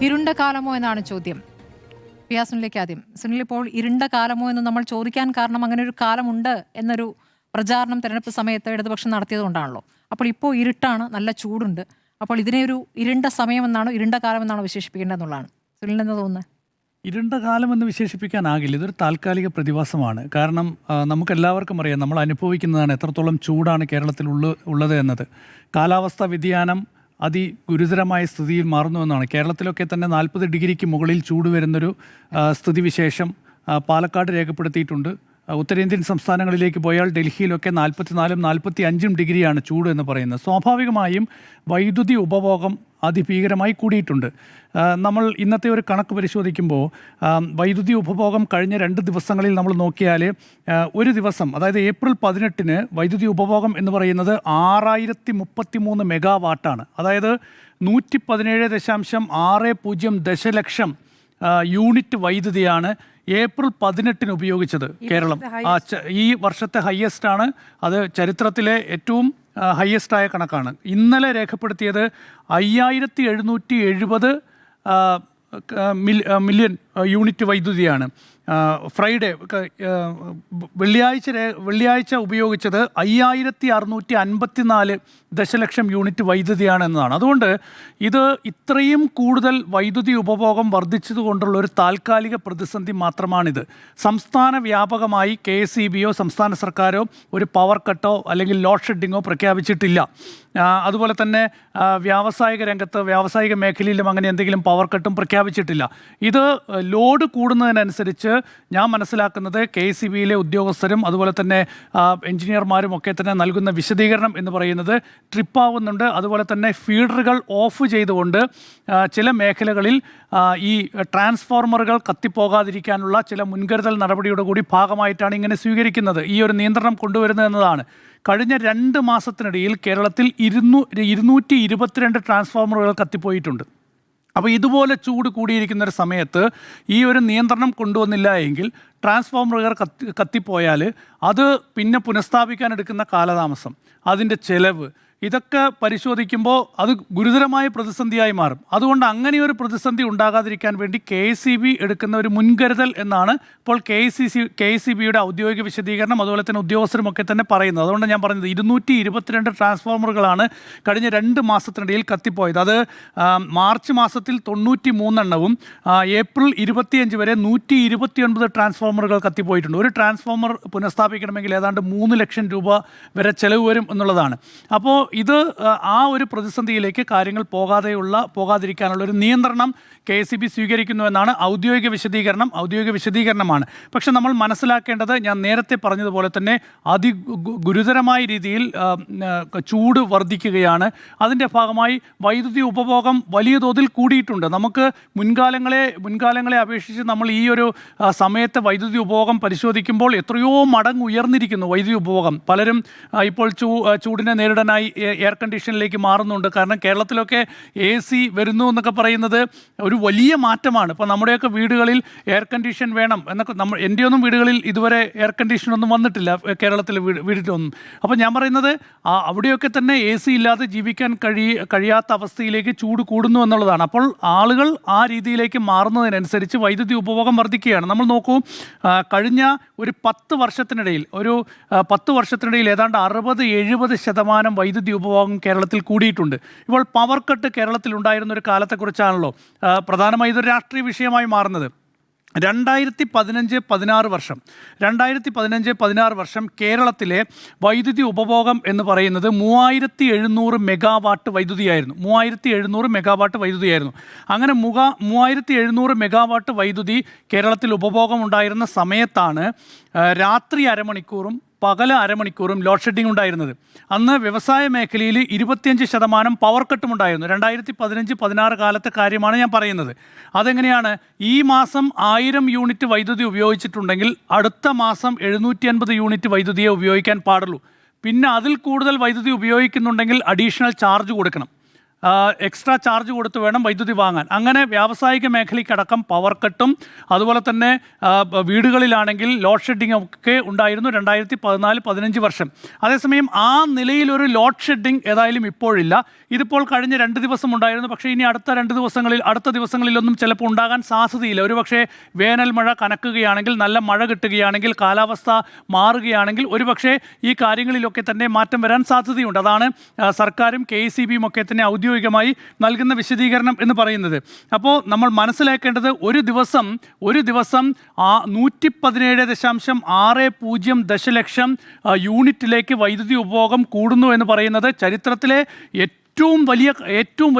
ഇരുണ്ട കാലമോ എന്നാണ് ചോദ്യം. സുനിലേക്ക് ആദ്യം. സുനിൽ, ഇപ്പോൾ ഇരുണ്ട കാലമോ എന്ന് നമ്മൾ ചോദിക്കാൻ കാരണം അങ്ങനെ ഒരു കാലമുണ്ട് എന്നൊരു പ്രചാരണം തെരഞ്ഞെടുപ്പ് സമയത്ത് ഇടതുപക്ഷം നടത്തിയതുകൊണ്ടാണല്ലോ. അപ്പോൾ ഇപ്പോൾ ഇരുട്ടാണ്, നല്ല ചൂടുണ്ട്. അപ്പോൾ ഇതിനെ ഒരു ഇരുണ്ട സമയമെന്നാണോ ഇരുണ്ട കാലമെന്നാണോ വിശേഷിപ്പിക്കേണ്ടതെന്നുള്ളതാണ് സുനിലിനെന്ന് തോന്നുന്നത്? ഇരുണ്ട കാലമെന്ന് വിശേഷിപ്പിക്കാനാകില്ല. ഇതൊരു താൽക്കാലിക പ്രതിഭാസമാണ്. കാരണം നമുക്കെല്ലാവർക്കും അറിയാം, നമ്മൾ അനുഭവിക്കുന്നതാണ് എത്രത്തോളം ചൂടാണ് കേരളത്തിൽ ഉള്ളത് എന്നത്. കാലാവസ്ഥാ വ്യതിയാനം അതിഗുരുതരമായ സ്ഥിതിയിൽ മാറുന്നുവെന്നാണ്. കേരളത്തിലൊക്കെ തന്നെ 40 ഡിഗ്രിക്ക് മുകളിൽ ചൂട് വരുന്നൊരു സ്ഥിതിവിശേഷം പാലക്കാട് രേഖപ്പെടുത്തിയിട്ടുണ്ട്. ഉത്തരേന്ത്യൻ സംസ്ഥാനങ്ങളിലേക്ക് പോയാൽ ഡൽഹിയിലൊക്കെ 44ഉം 45ഉം ഡിഗ്രിയാണ് ചൂട് എന്ന് പറയുന്നത്. സ്വാഭാവികമായും വൈദ്യുതി ഉപഭോഗം അതിഭീകരമായി കൂടിയിട്ടുണ്ട്. നമ്മൾ ഇന്നത്തെ ഒരു കണക്ക് പരിശോധിക്കുമ്പോൾ വൈദ്യുതി ഉപഭോഗം കഴിഞ്ഞ 2 ദിവസങ്ങളിൽ നമ്മൾ നോക്കിയാൽ ഒരു ദിവസം, അതായത് ഏപ്രിൽ 18-ന് വൈദ്യുതി ഉപഭോഗം എന്ന് പറയുന്നത് 6033 മെഗാവാട്ടാണ്. അതായത് 117.60 ദശലക്ഷം യൂണിറ്റ് വൈദ്യുതിയാണ് ഏപ്രിൽ 18-ന് ഉപയോഗിച്ചത് കേരളം. ഈ വർഷത്തെ ഹയ്യസ്റ്റ് ആണ്. അത് ചരിത്രത്തിലെ ഏറ്റവും ഹയ്യസ്റ്റായ കണക്കാണ്. ഇന്നലെ രേഖപ്പെടുത്തിയത് 5770 മില്യൺ യൂണിറ്റ് വൈദ്യുതിയാണ്. ഫ്രൈഡേ വെള്ളിയാഴ്ച ഉപയോഗിച്ചത് 5654 ദശലക്ഷം യൂണിറ്റ് വൈദ്യുതിയാണ് എന്നതാണ്. അതുകൊണ്ട് ഇത് ഇത്രയും കൂടുതൽ വൈദ്യുതി ഉപഭോഗം വർദ്ധിച്ചതുകൊണ്ടുള്ള ഒരു താൽക്കാലിക പ്രതിസന്ധി മാത്രമാണിത്. സംസ്ഥാന വ്യാപകമായി KSEBയോ സംസ്ഥാന സർക്കാരോ ഒരു പവർ കട്ടോ അല്ലെങ്കിൽ ലോഡ് ഷെഡിങ്ങോ പ്രഖ്യാപിച്ചിട്ടില്ല. അതുപോലെ തന്നെ വ്യാവസായിക രംഗത്ത്, വ്യാവസായിക മേഖലയിലും അങ്ങനെ എന്തെങ്കിലും പവർ കട്ടും പ്രഖ്യാപിച്ചിട്ടില്ല. ഇത് ലോഡ് കൂടുന്നതിനനുസരിച്ച് ഞാൻ മനസ്സിലാക്കുന്നത് KSEBയിലെ ഉദ്യോഗസ്ഥരും അതുപോലെ തന്നെ എഞ്ചിനീയർമാരും ഒക്കെ തന്നെ നൽകുന്ന വിശദീകരണം എന്ന് പറയുന്നത് ട്രിപ്പാവുന്നുണ്ട്. അതുപോലെ തന്നെ ഫീഡറുകൾ ഓഫ് ചെയ്തുകൊണ്ട് ചില മേഖലകളിൽ ഈ ട്രാൻസ്ഫോർമറുകൾ കത്തിപ്പോകാതിരിക്കാനുള്ള ചില മുൻകരുതൽ നടപടിയുടെ കൂടി ഭാഗമായിട്ടാണ് ഇങ്ങനെ സ്വീകരിക്കുന്നത്, ഈ ഒരു നിയന്ത്രണം കൊണ്ടുവരുന്നത് എന്നതാണ്. കഴിഞ്ഞ 2 മാസത്തിനിടയിൽ കേരളത്തിൽ 222 ട്രാൻസ്ഫോർമറുകൾ കത്തിപ്പോയിട്ടുണ്ട്. അപ്പോൾ ഇതുപോലെ ചൂട് കൂടിയിരിക്കുന്ന ഒരു സമയത്ത് ഈ ഒരു നിയന്ത്രണം കൊണ്ടുവന്നില്ല എങ്കിൽ ട്രാൻസ്ഫോർമറുകൾ കത്തിപ്പോയാൽ അത് പിന്നെ പുനഃസ്ഥാപിക്കാൻ എടുക്കുന്ന കാലതാമസം, അതിൻ്റെ ചെലവ്, ഇതൊക്കെ പരിശോധിക്കുമ്പോൾ അത് ഗുരുതരമായ പ്രതിസന്ധിയായി മാറും. അതുകൊണ്ട് അങ്ങനെയൊരു പ്രതിസന്ധി ഉണ്ടാകാതിരിക്കാൻ വേണ്ടി KSEB എടുക്കുന്ന ഒരു മുൻകരുതൽ എന്നാണ് ഇപ്പോൾ KSEBയുടെ ഔദ്യോഗിക വിശദീകരണം, അതുപോലെ തന്നെ ഉദ്യോഗസ്ഥരുമൊക്കെ തന്നെ പറയുന്നത്. അതുകൊണ്ട് ഞാൻ പറഞ്ഞത് 222 ട്രാൻസ്ഫോർമറുകളാണ് കഴിഞ്ഞ 2 മാസത്തിനിടയിൽ കത്തിപ്പോയത്. അത് മാർച്ച് മാസത്തിൽ 93 എണ്ണവും ഏപ്രിൽ 25 വരെ 129 ട്രാൻസ്ഫോർമറുകൾ കത്തിപ്പോയിട്ടുണ്ട്. ഒരു ട്രാൻസ്ഫോർമർ പുനഃസ്ഥാപിക്കണമെങ്കിൽ ഏതാണ്ട് 3 ലക്ഷം രൂപ വരെ ചെലവ് വരും എന്നുള്ളതാണ്. അപ്പോൾ ഇത് ആ ഒരു പ്രതിസന്ധിയിലേക്ക് കാര്യങ്ങൾ പോകാതിരിക്കാനുള്ള ഒരു നിയന്ത്രണം KSEB സ്വീകരിക്കുന്നു എന്നാണ് ഔദ്യോഗിക വിശദീകരണമാണ്. പക്ഷെ നമ്മൾ മനസ്സിലാക്കേണ്ടത്, ഞാൻ നേരത്തെ പറഞ്ഞതുപോലെ തന്നെ ഗുരുതരമായ രീതിയിൽ ചൂട് വർദ്ധിക്കുകയാണ്. അതിൻ്റെ ഭാഗമായി വൈദ്യുതി ഉപഭോഗം വലിയ തോതിൽ കൂടിയിട്ടുണ്ട്. നമുക്ക് മുൻകാലങ്ങളെ അപേക്ഷിച്ച് നമ്മൾ ഈ ഒരു സമയത്തെ വൈദ്യുതി ഉപഭോഗം പരിശോധിക്കുമ്പോൾ എത്രയോ മടങ്ങ് ഉയർന്നിരിക്കുന്നു വൈദ്യുതി ഉപഭോഗം. പലരും ഇപ്പോൾ ചൂടിനെ നേരിടാനായി എയർ കണ്ടീഷനിലേക്ക് മാറുന്നുണ്ട്. കാരണം കേരളത്തിലൊക്കെ AC വരുന്നു എന്നൊക്കെ പറയുന്നത് ഒരു വലിയ മാറ്റമാണ്. ഇപ്പോൾ നമ്മുടെയൊക്കെ വീടുകളിൽ എയർ കണ്ടീഷൻ വേണം എന്നൊക്കെ എൻ്റെയൊന്നും വീടുകളിൽ ഇതുവരെ എയർ കണ്ടീഷനൊന്നും വന്നിട്ടില്ല, കേരളത്തിലെ വീട്ടിലൊന്നും. അപ്പോൾ ഞാൻ പറയുന്നത് അവിടെയൊക്കെ തന്നെ AC ഇല്ലാതെ ജീവിക്കാൻ കഴിയാത്ത അവസ്ഥയിലേക്ക് ചൂട് കൂടുന്നു എന്നുള്ളതാണ്. അപ്പോൾ ആളുകൾ ആ രീതിയിലേക്ക് മാറുന്നതിനനുസരിച്ച് വൈദ്യുതി ഉപഭോഗം വർദ്ധിക്കുകയാണ്. നമ്മൾ നോക്കൂ, കഴിഞ്ഞ ഒരു 10 വർഷത്തിനിടയിൽ ഏതാണ്ട് 60-70% വൈദ്യുതി ഉപഭോഗം കേരളത്തിൽ കൂടിയിട്ടുണ്ട്. ഇപ്പോൾ പവർ കട്ട് കേരളത്തിൽ ഉണ്ടായിരുന്ന ഒരു കാലത്തെക്കുറിച്ചാണല്ലോ പ്രധാനമായി ഇതൊരു രാഷ്ട്രീയ വിഷയമായി മാറുന്നത്. 2015-16 വർഷം കേരളത്തിലെ വൈദ്യുതി ഉപഭോഗം എന്ന് പറയുന്നത് 3700 മെഗാവാട്ട് വൈദ്യുതിയായിരുന്നു. 3700 മെഗാവാട്ട് വൈദ്യുതിയായിരുന്നു. അങ്ങനെ 3700 മെഗാവാട്ട് വൈദ്യുതി കേരളത്തിൽ ഉപഭോഗം ഉണ്ടായിരുന്ന സമയത്താണ് രാത്രി അരമണിക്കൂറും പകൽ അരമണിക്കൂറും ലോഡ് ഷെഡിംഗ് ഉണ്ടായിരുന്നത്. അന്ന് വ്യവസായ മേഖലയിൽ 25% പവർ കട്ടും ഉണ്ടായിരുന്നു. 2015-16 കാലത്തെ കാര്യമാണ് ഞാൻ പറയുന്നത്. അതെങ്ങനെയാണ്? ഈ മാസം 1000 യൂണിറ്റ് വൈദ്യുതി ഉപയോഗിച്ചിട്ടുണ്ടെങ്കിൽ അടുത്ത മാസം 750 യൂണിറ്റ് വൈദ്യുതിയെ ഉപയോഗിക്കാൻ പാടുള്ളൂ. പിന്നെ അതിൽ കൂടുതൽ വൈദ്യുതി ഉപയോഗിക്കുന്നുണ്ടെങ്കിൽ അഡീഷണൽ ചാർജ് കൊടുക്കണം. എക്സ്ട്രാ ചാർജ് കൊടുത്ത് വേണം വൈദ്യുതി വാങ്ങാൻ. അങ്ങനെ വ്യാവസായിക മേഖലയ്ക്കടക്കം പവർ കട്ടും അതുപോലെ തന്നെ വീടുകളിലാണെങ്കിൽ ലോഡ് ഷെഡിംഗ് ഒക്കെ ഉണ്ടായിരുന്നു 2014-15 വർഷം. അതേസമയം ആ നിലയിലൊരു ലോഡ് ഷെഡിംഗ് ഏതായാലും ഇപ്പോഴില്ല. ഇതിപ്പോൾ കഴിഞ്ഞ 2 ദിവസം ഉണ്ടായിരുന്നു. പക്ഷേ ഇനി അടുത്ത ദിവസങ്ങളിലൊന്നും ചിലപ്പോൾ ഉണ്ടാകാൻ സാധ്യതയില്ല. ഒരുപക്ഷെ വേനൽ മഴ കനക്കുകയാണെങ്കിൽ, നല്ല മഴ കിട്ടുകയാണെങ്കിൽ, കാലാവസ്ഥ മാറുകയാണെങ്കിൽ ഒരുപക്ഷെ ഈ കാര്യങ്ങളിലൊക്കെ തന്നെ മാറ്റം വരാൻ സാധ്യതയുണ്ട്. അതാണ് സർക്കാരും KECBയും ഒക്കെ തന്നെ ഔദ്യോഗികമായി നൽകുന്ന വിശദീകരണം എന്ന് പറയുന്നത്. അപ്പോൾ നമ്മൾ മനസ്സിലാക്കേണ്ടത് ഒരു ദിവസം 117.60 ദശലക്ഷം യൂണിറ്റിലേക്ക് വൈദ്യുതി ഉപഭോഗം കൂടുന്നു എന്ന് പറയുന്നത് ചരിത്രത്തിലെ ഏറ്റവും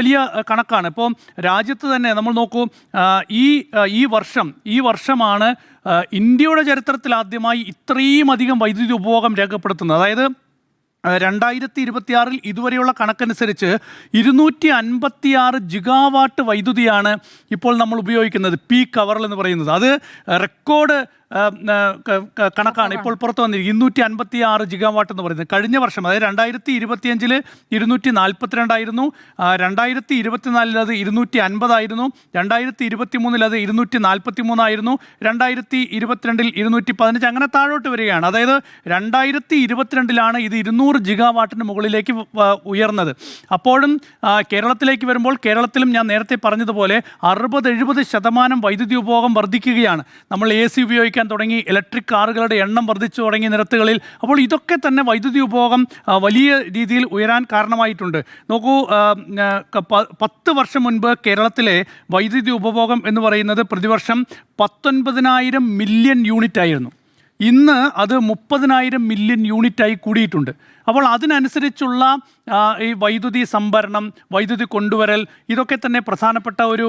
വലിയ കണക്കാണ്. ഇപ്പോൾ രാജ്യത്ത് തന്നെ നമ്മൾ നോക്കൂ, ഈ വർഷമാണ് ഇന്ത്യയുടെ ചരിത്രത്തിൽ ആദ്യമായി ഇത്രയും അധികം വൈദ്യുതി ഉപഭോഗം രേഖപ്പെടുത്തുന്നത്. അതായത് 2026 ഇതുവരെയുള്ള കണക്കനുസരിച്ച് 256 ജിഗാവാട്ട് വൈദ്യുതിയാണ് ഇപ്പോൾ നമ്മൾ ഉപയോഗിക്കുന്നത്, പീക്ക് അവറിൽ എന്ന് പറയുന്നത്. അത് റെക്കോർഡ് കണക്കാണ് ഇപ്പോൾ പുറത്തു വന്നിരിക്കുന്നത്. 256 ജിഗാവാട്ട് എന്ന് പറയുന്നത്. കഴിഞ്ഞ വർഷം അതായത് 2025 242 ആയിരുന്നു, 2024 അത് 250 ആയിരുന്നു, 2023 അത് 243 ആയിരുന്നു, 2022 215, അങ്ങനെ താഴോട്ട് വരികയാണ്. അതായത് 2022 ഇത് 200 ജിഗാവാട്ടിന് മുകളിലേക്ക് ഉയർന്നത്. അപ്പോഴും കേരളത്തിലേക്ക് വരുമ്പോൾ കേരളത്തിലും ഞാൻ നേരത്തെ പറഞ്ഞതുപോലെ 60-70% വൈദ്യുതി ഉപഭോഗം വർദ്ധിക്കുകയാണ്. നമ്മൾ AC ഉപയോഗിക്കാൻ തുടങ്ങി, ഇലക്ട്രിക് കാറുകളുടെ എണ്ണം വർദ്ധിച്ചു തുടങ്ങി നിരത്തുകളിൽ. അപ്പോൾ ഇതൊക്കെ തന്നെ വൈദ്യുതി ഉപഭോഗം വലിയ രീതിയിൽ ഉയരാൻ കാരണമായിട്ടുണ്ട്. നോക്കൂ, 10 വർഷം മുൻപ് കേരളത്തിലെ വൈദ്യുതി ഉപഭോഗം എന്ന് പറയുന്നത് പ്രതിവർഷം 19,000 മില്യൺ യൂണിറ്റ് ആയിരുന്നു. ഇന്ന് അത് 30,000 മില്യൺ യൂണിറ്റായി കൂടിയിട്ടുണ്ട്. അപ്പോൾ അതിനനുസരിച്ചുള്ള ഈ വൈദ്യുതി സംഭരണം, വൈദ്യുതി കൊണ്ടുവരൽ, ഇതൊക്കെ തന്നെ പ്രധാനപ്പെട്ട ഒരു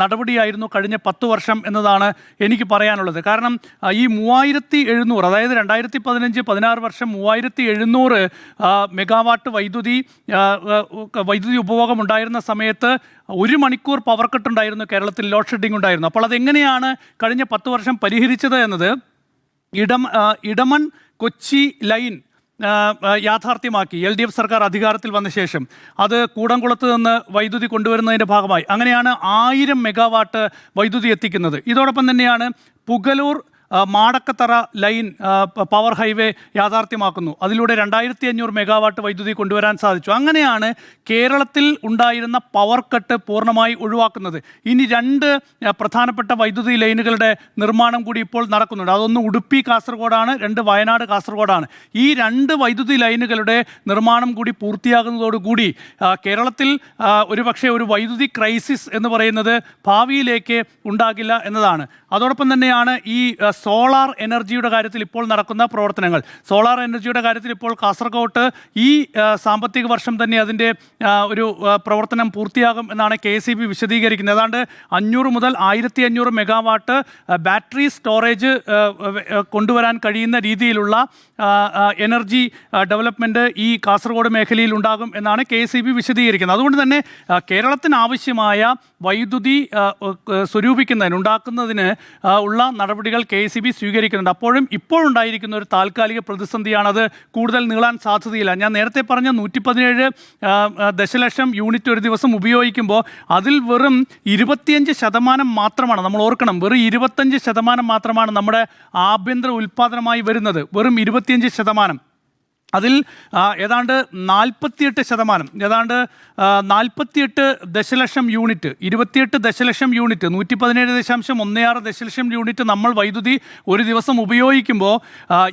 നടപടിയായിരുന്നു കഴിഞ്ഞ 10 വർഷം എന്നതാണ് എനിക്ക് പറയാനുള്ളത്. കാരണം ഈ 3700, അതായത് 2015-16 വർഷം 3700 മെഗാവാട്ട് വൈദ്യുതി ഉപഭോഗം ഉണ്ടായിരുന്ന സമയത്ത് 1 മണിക്കൂർ പവർ കട്ട് ഉണ്ടായിരുന്നു കേരളത്തിൽ, ലോഡ് ഷെഡിംഗ് ഉണ്ടായിരുന്നു. അപ്പോൾ അതെങ്ങനെയാണ് കഴിഞ്ഞ 10 വർഷം പരിഹരിച്ചത് എന്നത് ഇടമൺ കൊച്ചി ലൈൻ യാഥാർത്ഥ്യമാക്കി LDF സർക്കാർ അധികാരത്തിൽ വന്ന ശേഷം. അത് കൂടംകുളത്ത് നിന്ന് വൈദ്യുതി കൊണ്ടുവരുന്നതിൻ്റെ ഭാഗമായി അങ്ങനെയാണ് 1000 മെഗാവാട്ട് വൈദ്യുതി എത്തിക്കുന്നത്. ഇതോടൊപ്പം തന്നെയാണ് Pugalur Madakkathara line power highway യാഥാർത്ഥ്യമാക്കുന്നു. അതിലൂടെ 2500 മെഗാവാട്ട് വൈദ്യുതി കൊണ്ടുവരാൻ സാധിച്ചു. അങ്ങനെയാണ് കേരളത്തിൽ ഉണ്ടായിരുന്ന പവർ കട്ട് പൂർണ്ണമായി ഒഴിവാക്കുന്നത്. ഇനി 2 പ്രധാനപ്പെട്ട വൈദ്യുതി ലൈനുകളുടെ നിർമ്മാണം കൂടി ഇപ്പോൾ നടക്കുന്നുണ്ട്. അതൊന്ന് ഉടുപ്പി കാസർഗോഡാണ്, 2 വയനാട് കാസർഗോഡാണ്. ഈ 2 വൈദ്യുതി ലൈനുകളുടെ നിർമ്മാണം കൂടി പൂർത്തിയാകുന്നതോടുകൂടി കേരളത്തിൽ ഒരുപക്ഷെ ഒരു വൈദ്യുതി ക്രൈസിസ് എന്ന് പറയുന്നത് ഭാവിയിലേക്ക് ഉണ്ടാകില്ല എന്നതാണ്. അതോടൊപ്പം തന്നെയാണ് ഈ സോളാർ എനർജിയുടെ കാര്യത്തിൽ ഇപ്പോൾ നടക്കുന്ന പ്രവർത്തനങ്ങൾ. സോളാർ എനർജിയുടെ കാര്യത്തിൽ ഇപ്പോൾ കാസർഗോട്ട് ഈ സാമ്പത്തിക വർഷം തന്നെ അതിൻ്റെ ഒരു പ്രവർത്തനം പൂർത്തിയാകും എന്നാണ് KECB വിശദീകരിക്കുന്നത്. ഏതാണ്ട് 500 മുതൽ 1500 മെഗാവാട്ട് ബാറ്ററി സ്റ്റോറേജ് കൊണ്ടുവരാൻ കഴിയുന്ന രീതിയിലുള്ള എനർജി ഡെവലപ്മെൻറ്റ് ഈ കാസർഗോഡ് മേഖലയിൽ ഉണ്ടാകും എന്നാണ് KECB വിശദീകരിക്കുന്നത്. അതുകൊണ്ട് തന്നെ കേരളത്തിന് ആവശ്യമായ വൈദ്യുതി ഉണ്ടാക്കുന്നതിന് ഉള്ള നടപടികൾ KECB സ്വീകരിക്കുന്നുണ്ട്. അപ്പോഴും ഇപ്പോഴുണ്ടായിരിക്കുന്ന ഒരു താൽക്കാലിക പ്രതിസന്ധിയാണത്. കൂടുതൽ നീളാൻ സാധ്യതയില്ല. ഞാൻ നേരത്തെ പറഞ്ഞ 117 ദശലക്ഷം യൂണിറ്റ് ഒരു ദിവസം ഉപയോഗിക്കുമ്പോൾ അതിൽ വെറും 25% മാത്രമാണ്, നമ്മൾ ഓർക്കണം, വെറും 25% മാത്രമാണ് നമ്മുടെ ആഭ്യന്തര ഉൽപ്പാദനമായി വരുന്നത്. വെറും 25%. അതിൽ ഏതാണ്ട് 48%, ഏതാണ്ട് 48 ദശലക്ഷം യൂണിറ്റ്, 28 ദശലക്ഷം യൂണിറ്റ്, 117.16 ദശലക്ഷം യൂണിറ്റ് നമ്മൾ വൈദ്യുതി ഒരു ദിവസം ഉപയോഗിക്കുമ്പോൾ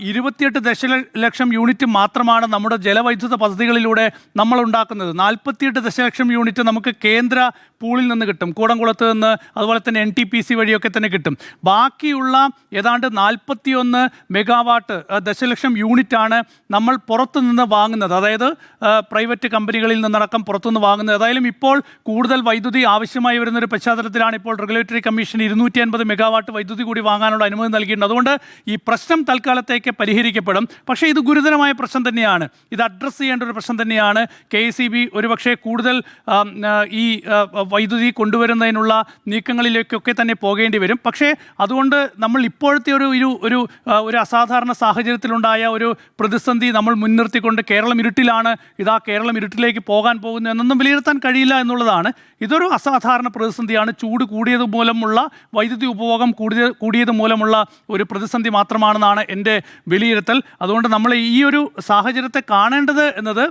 28 ദശലക്ഷം യൂണിറ്റ് മാത്രമാണ് നമ്മുടെ ജലവൈദ്യുത പദ്ധതികളിലൂടെ നമ്മൾ ഉണ്ടാക്കുന്നത്. 48 ദശലക്ഷം യൂണിറ്റ് നമുക്ക് കേന്ദ്ര പൂളിൽ നിന്ന് കിട്ടും, കൂടംകുളത്ത് നിന്ന്, അതുപോലെ തന്നെ NTPC വഴിയൊക്കെ തന്നെ കിട്ടും. ബാക്കിയുള്ള ഏതാണ്ട് 41 മെഗാവാട്ട് ദശലക്ഷം യൂണിറ്റാണ് നമ്മൾ പുറത്തു നിന്ന് വാങ്ങുന്നത്. അതായത് പ്രൈവറ്റ് കമ്പനികളിൽ നിന്നടക്കം പുറത്തുനിന്ന് വാങ്ങുന്നത്. ഏതായാലും ഇപ്പോൾ കൂടുതൽ വൈദ്യുതി ആവശ്യമായി വരുന്നൊരു പശ്ചാത്തലത്തിലാണ് ഇപ്പോൾ റെഗുലേറ്ററി കമ്മീഷൻ 250 മെഗാവാട്ട് വൈദ്യുതി കൂടി വാങ്ങാനുള്ള അനുമതി നൽകിയിട്ടുണ്ട്. അതുകൊണ്ട് ഈ പ്രശ്നം തൽക്കാലത്തേക്ക് പരിഹരിക്കപ്പെടും. പക്ഷേ ഇത് ഗുരുതരമായ പ്രശ്നം തന്നെയാണ്, ഇത് അഡ്രസ്സ് ചെയ്യേണ്ട ഒരു പ്രശ്നം തന്നെയാണ്. KECB ഒരുപക്ഷെ കൂടുതൽ ഈ വൈദ്യുതി കൊണ്ടുവരുന്നതിനുള്ള നീക്കങ്ങളിലേക്കൊക്കെ തന്നെ പോകേണ്ടി വരും. പക്ഷേ അതുകൊണ്ട് നമ്മൾ ഇപ്പോഴത്തെ ഒരു അസാധാരണ സാഹചര്യത്തിലുണ്ടായ ഒരു പ്രതിസന്ധി നമ്മൾ നമ്മൾ മുൻനിർത്തിക്കൊണ്ട് കേരളം ഇരുട്ടിലാണ്, ഇതാ കേരളം ഇരുട്ടിലേക്ക് പോകാൻ പോകുന്നു എന്നൊന്നും വിലയിരുത്താൻ കഴിയില്ല എന്നുള്ളതാണ്. ഇതൊരു അസാധാരണ പ്രതിസന്ധിയാണ്. ചൂട് കൂടിയത് മൂലമുള്ള വൈദ്യുതി ഉപഭോഗം കൂടിയത് മൂലമുള്ള ഒരു പ്രതിസന്ധി മാത്രമാണെന്നാണ് എൻ്റെ വിലയിരുത്തൽ. അതുകൊണ്ട് നമ്മൾ ഈ ഒരു സാഹചര്യത്തെ കാണേണ്ടത് എന്നത്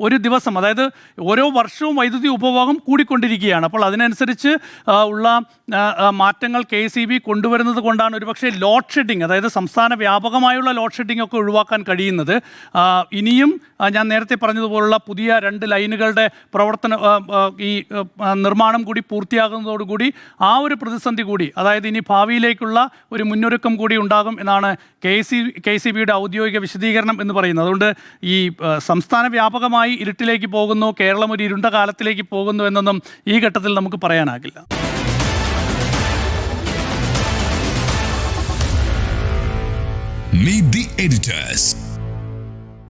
ഒരു ദിവസം, അതായത് ഓരോ വർഷവും വൈദ്യുതി ഉപഭോഗം കൂടിക്കൊണ്ടിരിക്കുകയാണ്. അപ്പോൾ അതിനനുസരിച്ച് ഉള്ള മാറ്റങ്ങൾ KEC കൊണ്ടുവരുന്നത് കൊണ്ടാണ് ഒരുപക്ഷെ ലോഡ് ഷെഡിങ്, അതായത് സംസ്ഥാന വ്യാപകമായുള്ള ലോഡ് ഷെഡിംഗ് ഒക്കെ ഒഴിവാക്കാൻ കഴിയുന്നത്. ഇനിയും ഞാൻ നേരത്തെ പറഞ്ഞതുപോലുള്ള പുതിയ 2 ലൈനുകളുടെ ഈ നിർമ്മാണം കൂടി പൂർത്തിയാകുന്നതോടുകൂടി ആ ഒരു പ്രതിസന്ധി കൂടി, അതായത് ഇനി ഭാവിയിലേക്കുള്ള ഒരു മുന്നൊരുക്കം കൂടി ഉണ്ടാകും എന്നാണ് KEC ഔദ്യോഗിക വിശദീകരണം എന്ന് പറയുന്നത്. അതുകൊണ്ട് ഈ സംസ്ഥാന വ്യാപകമായി ഇരുട്ടിലേക്ക് പോകുന്നു, കേരളം ഒരു ഇരുണ്ട കാലത്തിലേക്ക് പോകുന്നു എന്നൊന്നും ഈ ഘട്ടത്തിൽ നമുക്ക് പറയാനാകില്ല. Meet the editors.